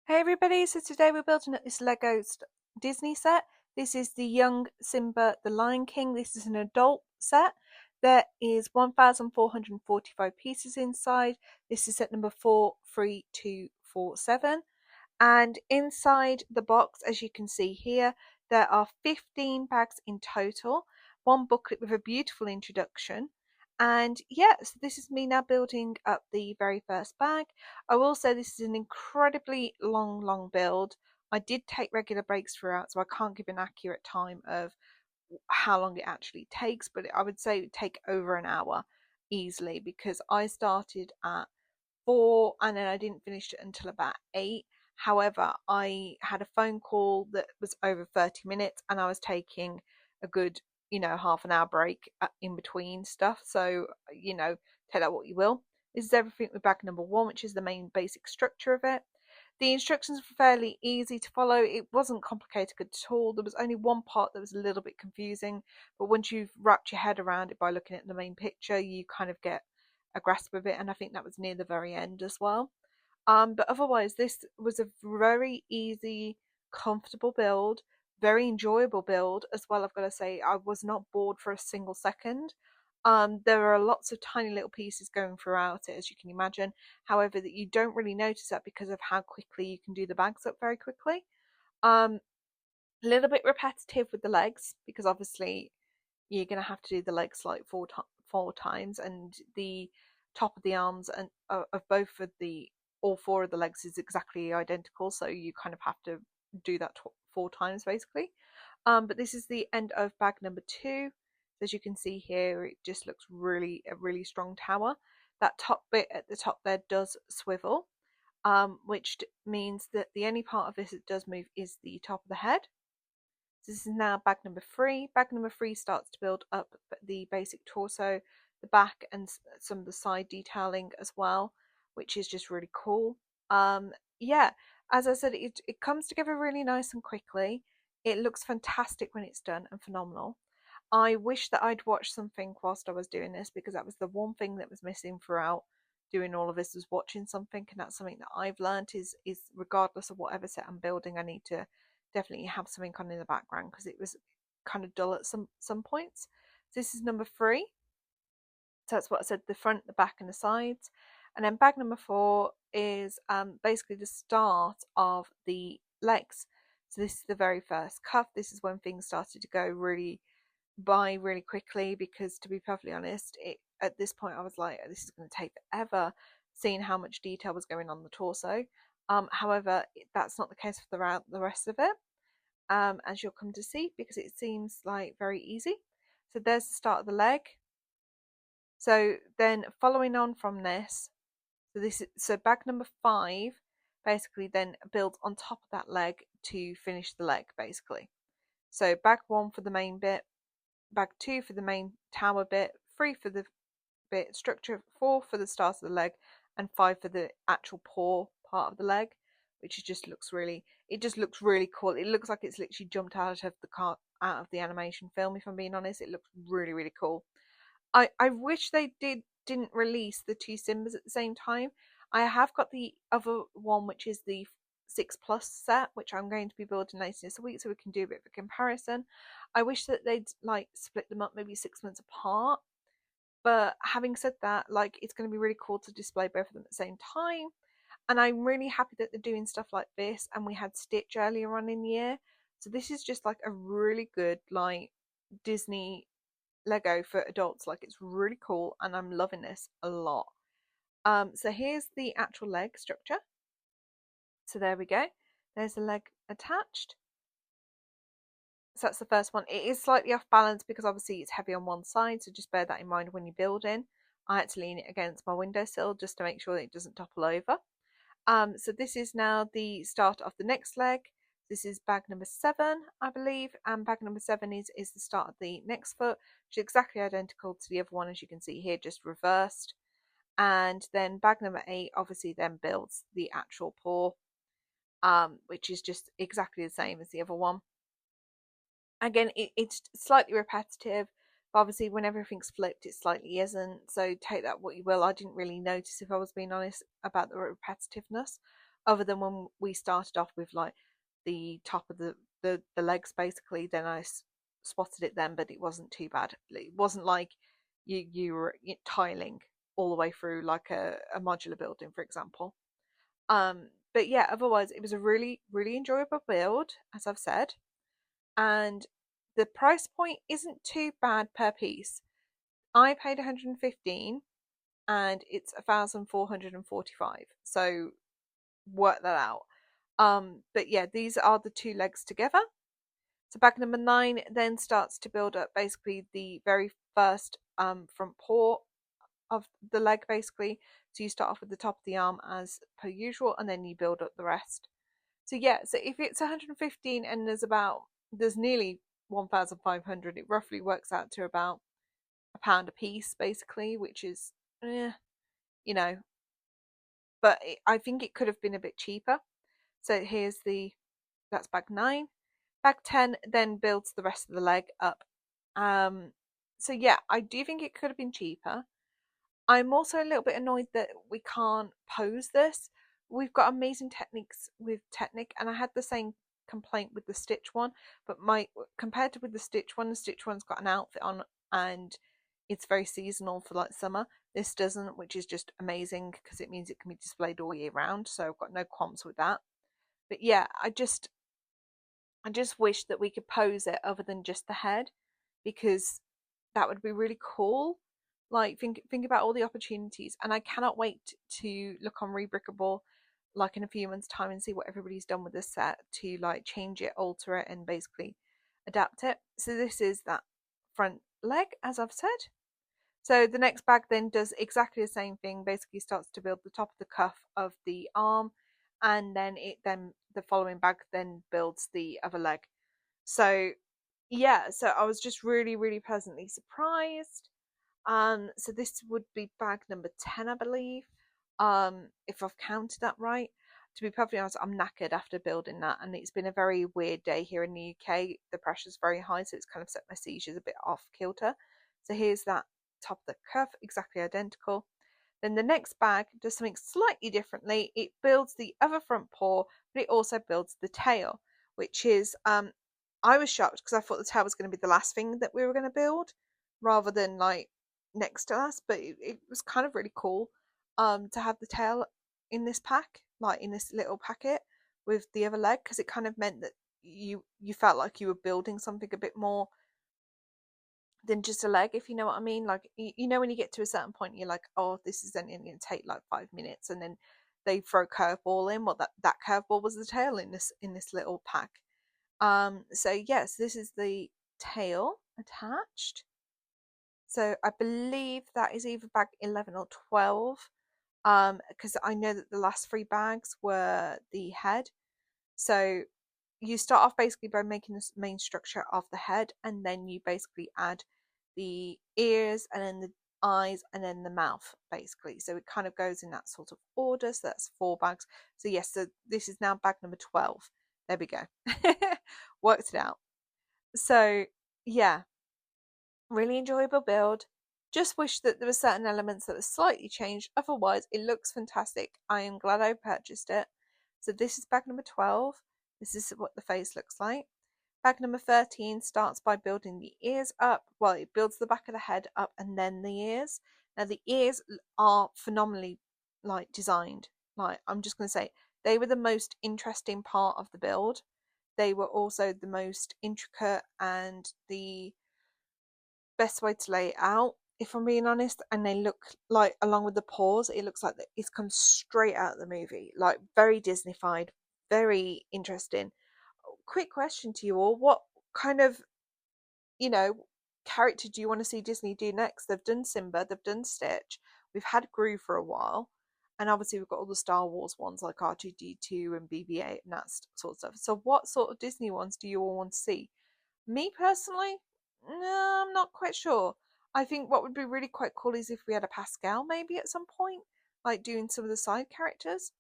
Hey everybody, so today we're building up this Lego Disney set. This is the young Simba, the Lion King. This is an adult set. There is 1,445 pieces inside. This is set number 43247. And inside the box, as you can see here, there are 15 bags in total, one booklet with a beautiful introduction. And yeah, so this is me now building up the very first bag. I will say this is an incredibly long build. I did take regular breaks throughout, so I can't give an accurate time of how long it actually takes, but I would say it would take over an hour easily because I started at 4 and then I didn't finish it until about 8. However, I had a phone call that was over 30 minutes and I was taking a good, half an hour break in between stuff. So, take that what you will. This is everything with bag number 1, which is the main basic structure of it. The instructions were fairly easy to follow. It wasn't complicated at all. There was only one part that was a little bit confusing, but once you've wrapped your head around it by looking at the main picture, you kind of get a grasp of it, and I think that was near the very end as well. But otherwise, this was a very easy, comfortable build, very enjoyable build as well. I've got to say, I was not bored for a single second. There are lots of tiny little pieces going throughout it, as you can imagine. However, that you don't really notice that because of how quickly you can do the bags up very quickly. A little bit repetitive with the legs because obviously you're going to have to do the legs like four times, and the top of the arms and of both of the all four of the legs is exactly identical, so you kind of have to do that 4 times basically. But this is the end of bag number 2. As you can see here, it just looks a really strong tower. That top bit at the top there does swivel, which means that the only part of this that does move is the top of the head. So this is now bag number 3. Bag number 3 starts to build up the basic torso, the back, and some of the side detailing as well, which is just really cool. Yeah, as I said, it comes together really nice and quickly. It looks fantastic when it's done and phenomenal. I wish that I'd watched something whilst I was doing this because that was the one thing that was missing throughout doing all of this, was watching something, and that's something that I've learned is regardless of whatever set I'm building, I need to definitely have something on in the background because it was kind of dull at some points. So this is number 3. So that's what I said, the front, the back, and the sides. And then bag number 4 is basically the start of the legs. So this is the very first cuff. This is when things started to go really quickly because, to be perfectly honest, at this point I was like, this is going to take forever, seeing how much detail was going on the torso. However, that's not the case for the rest of it, as you'll come to see, because it seems like very easy. So there's the start of the leg. So then following on from this, so bag number 5 basically then builds on top of that leg to finish the leg basically. So bag 1 for the main bit, bag 2 for the main tower bit, 3 for the bit structure, 4 for the start of the leg, and 5 for the actual paw part of the leg, which it just looks really cool. It looks like it's literally jumped out of the animation film, if I'm being honest. It looks really cool. I wish they didn't release the 2 Simbas at the same time. I have got the other one, which is the 6+ set, which I'm going to be building later this week, so we can do a bit of a comparison. I wish that they'd like split them up maybe 6 months apart. But having said that, like, it's going to be really cool to display both of them at the same time. And I'm really happy that they're doing stuff like this. And we had Stitch earlier on in the year. So this is just like a really good, like, Disney Lego for adults. Like, it's really cool. And I'm loving this a lot. So here's the actual leg structure. So there we go. There's the leg attached. So that's the first one. It is slightly off balance because obviously it's heavy on one side, so just bear that in mind when you're building. I had to lean it against my windowsill just to make sure that it doesn't topple over. So this is now the start of the next leg. This is bag number 7, I believe, and bag number 7 is the start of the next foot, which is exactly identical to the other one, as you can see here, just reversed. And then bag number 8 obviously then builds the actual paw, which is just exactly the same as the other one. Again, it's slightly repetitive, but obviously when everything's flipped it slightly isn't, so take that what you will. I didn't really notice, if I was being honest, about the repetitiveness other than when we started off with like the top of the legs basically. Then I spotted it then, but it wasn't too bad. It wasn't like you were tiling all the way through like a modular building, for example. But yeah, otherwise it was a really, really enjoyable build, as I've said. And the price point isn't too bad per piece. I paid 115 and it's 1,445. So work that out. But yeah, these are the two legs together. So bag number 9 then starts to build up basically the very first front paw of the leg basically. So you start off with the top of the arm as per usual, and then you build up the rest. So yeah, so if it's 115 and there's nearly 1,500, it roughly works out to about £1 a piece basically, which is you know, but I think it could have been a bit cheaper. So that's bag 9. Bag 10 then builds the rest of the leg up. So yeah, I do think it could have been cheaper. I'm also a little bit annoyed that we can't pose this. We've got amazing techniques with Technic, and I had the same complaint with the Stitch one, but compared to with the Stitch one's got an outfit on and it's very seasonal for like summer. This doesn't, which is just amazing because it means it can be displayed all year round. So I've got no qualms with that. But yeah, I just wish that we could pose it other than just the head, because that would be really cool. Like think about all the opportunities, and I cannot wait to look on Rebrickable like in a few months' time and see what everybody's done with this set to like change it, alter it, and basically adapt it. So this is that front leg, as I've said. So the next bag then does exactly the same thing, basically starts to build the top of the cuff of the arm, and then the following bag then builds the other leg. So yeah, so I was just really, really pleasantly surprised. So this would be bag number 10, I believe. If I've counted that right. To be perfectly honest, I'm knackered after building that, and it's been a very weird day here in the UK. The pressure's very high, so it's kind of set my seizures a bit off kilter. So here's that top of the cuff, exactly identical. Then the next bag does something slightly differently. It builds the other front paw, but it also builds the tail, which is I was shocked because I thought the tail was going to be the last thing that we were going to build, rather than like next to us. But it was kind of really cool to have the tail in this pack, like in this little packet with the other leg, because it kind of meant that you felt like you were building something a bit more than just a leg, if you know what I mean. Like you know when you get to a certain point, you're like, oh, this is only going to take like 5 minutes, and then they throw a curveball in. Well, that curveball was the tail in this little pack. So yes, this is the tail attached. So I believe that is either bag 11 or 12. Because I know that the last 3 bags were the head. So you start off basically by making the main structure of the head, and then you basically add the ears and then the eyes and then the mouth basically. So it kind of goes in that sort of order. So that's 4 bags. So yes, so this is now bag number 12. There we go. Worked it out. So yeah, really enjoyable build. Just wish that there were certain elements that were slightly changed. Otherwise, it looks fantastic. I am glad I purchased it. So this is bag number 12. This is what the face looks like. Bag number 13 starts by building the ears up. Well, it builds the back of the head up and then the ears. Now the ears are phenomenally like designed. Like I'm just going to say, they were the most interesting part of the build. They were also the most intricate and the best way to lay it out, if I'm being honest. And they look like, along with the paws, it looks like it's come straight out of the movie, like very Disneyfied, very interesting. Quick question to you all: what kind of, you know, character do you want to see Disney do next? They've done Simba, they've done Stitch, we've had Gru for a while, and obviously we've got all the Star Wars ones like R2D2 and BB-8 and that sort of stuff. So what sort of Disney ones do you all want to see? Me personally, no, I'm not quite sure. I think what would be really quite cool is if we had a Pascal maybe at some point, like doing some of the side characters.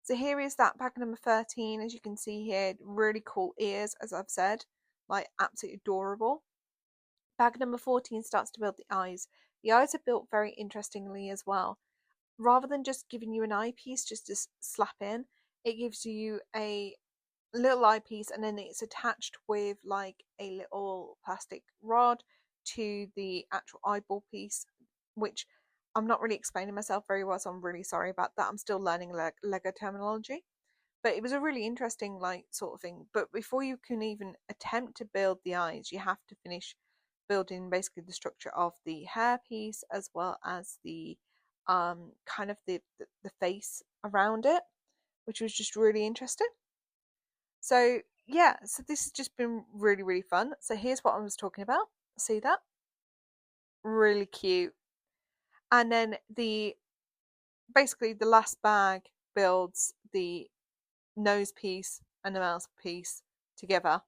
So here is that bag number 13, as you can see here, really cool ears, as I've said, like absolutely adorable. Bag number 14 starts to build the eyes. The eyes are built very interestingly as well. Rather than just giving you an eyepiece just to slap in, it gives you a little eyepiece, and then it's attached with like a little plastic rod to the actual eyeball piece, which I'm not really explaining myself very well, so I'm really sorry about that. I'm still learning Lego terminology, but it was a really interesting like sort of thing. But before you can even attempt to build the eyes, you have to finish building basically the structure of the hair piece, as well as the kind of the face around it, which was just really interesting. So yeah, so this has just been really, really fun. So here's what I was talking about. See that? Really cute. And then the basically the last bag builds the nose piece and the mouth piece together,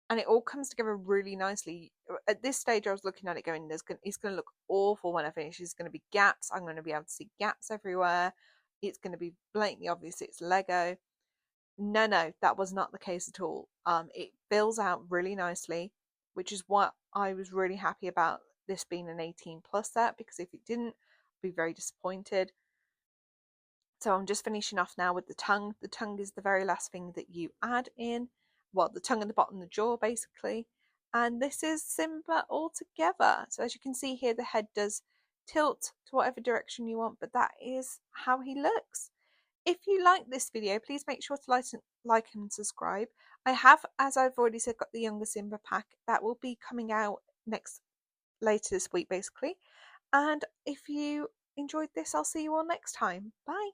and it all comes together really nicely. At this stage, I was looking at it going, it's going to look awful when I finish. There's going to be gaps. I'm going to be able to see gaps everywhere. It's going to be blatantly obvious it's Lego. No, no, that was not the case at all. It fills out really nicely, which is what I was really happy about this being an 18 plus set, because if it didn't, I'd be very disappointed. So I'm just finishing off now with the tongue. The tongue is the very last thing that you add in. Well, the tongue and the bottom of the jaw, basically. And this is Simba all together. So as you can see here, the head does tilt to whatever direction you want, but that is how he looks. If you like this video, please make sure to like and subscribe. I have, as I've already said, got the Younger Simba pack that will be coming out later this week, basically. And if you enjoyed this, I'll see you all next time. Bye.